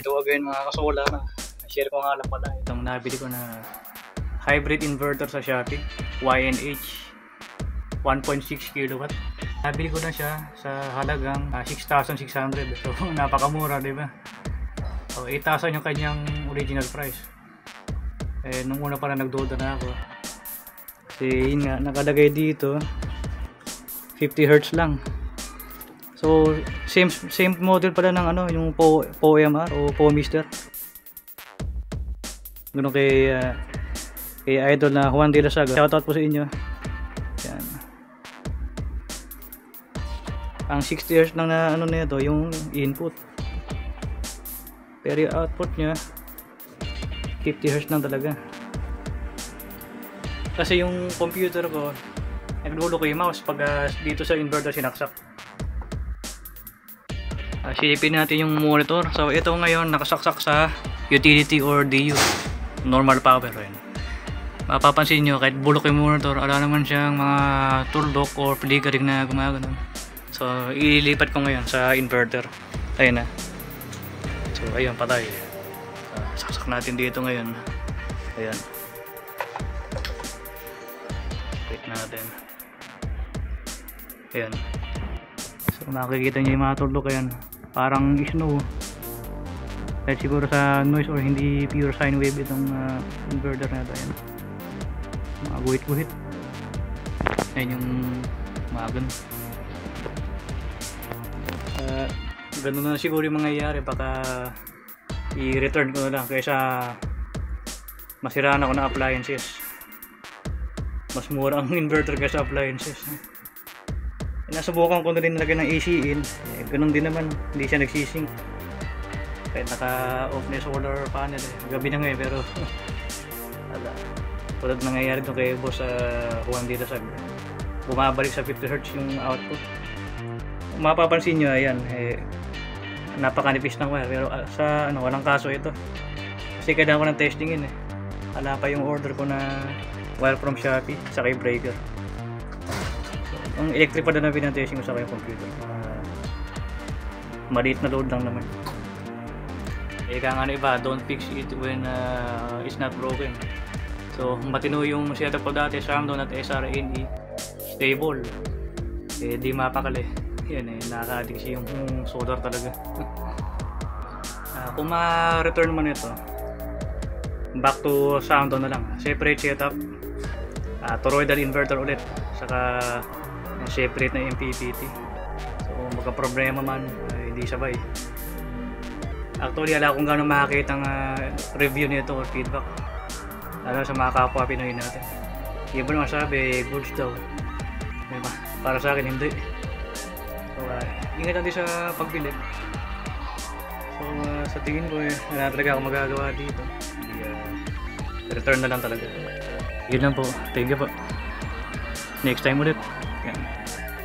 Ito again mga kasola na share ko nga lang pala itong nabili ko na hybrid inverter sa Shopee, YNH 1.6 kilowatt. Nabili ko na siya sa halagang 6,600. So napakamura, di ba? So 8,000 yung kanyang original price. Eh nung una pa na nagduda na ako. Kasi yun nga, nakalagay dito 50 Hz lang. So same model pala ng ano, yung POMR o POMister. Ganun kay idol na Juan de la Saga. Shoutout po sa inyo. Yan. Ang 60 Hz lang na ano nito, yung input. Pero yung output nya 50 Hz lang talaga. Kasi yung computer ko naglulo ko yung mouse pag dito sa inverter sinaksak. Silipin natin yung monitor. So ito ngayon nakasaksak sa utility or DU, normal power. Yun. Mapapansin nyo kahit bulok yung monitor, ala naman siyang mga tuldok or flickering na gumagano. So ililipat ko ngayon sa inverter. Ayun na. So ayun, patay. Saksak natin dito ngayon. Ayan. Wait natin. Ayan. So makikita nyo yung mga tuldok. Ayan. Parang snow. Kahit siguro sa noise or hindi pure sine wave itong inverter na ito. Ayan. Mga guhit-guhit. Ayan yung mga ganun. Ganun na siguro yung mangyayari. Baka i-return ko na lang kaysa masiraan ako ng appliances. Mas mura ang inverter kaysa appliances. Nasubukan ko na rin nalagyan ng AC in. Ganun din naman, hindi siya nagsisync. Kahit naka-off na solar panel. Gabi na ngayon pero tulad nangyayari doon kay boss Juan de la Saga. Bumabalik sa 50 Hz yung output. Mapapansin nyo, ayan, napakanipis ng wire. Pero sa ano, walang kaso ito. Kasi kailangan ko ng testingin eh. Wala pa yung order ko na wire from Shopee sa kay breaker. Ang electric pa doon na pinatesting ko sa kay computer. Maliit na load lang naman. Ika nga na iba, don't fix it when it's not broken. So matino yung setup ko dati, Samsung at SRNE stable. Eh di mapakali. Yan eh, nakaka-addict yung solder talaga. Kung ma-return mo nito, back to Samsung na lang. Separate setup, toroidal inverter ulit, saka separate na MPPT. So magka problema man, hindi sabay. Actually ala kung gaano makakita ang review nito or feedback, lalo sa mga kapwa Pinoy natin. Iba naman sabi goods daw, diba? Para sa akin hindi. So ingat natin sa pagbili. So sa tingin ko wala talaga ako magagawa dito. Return na lang talaga. Yun lang po, thank you po. Next time ulit. Yan.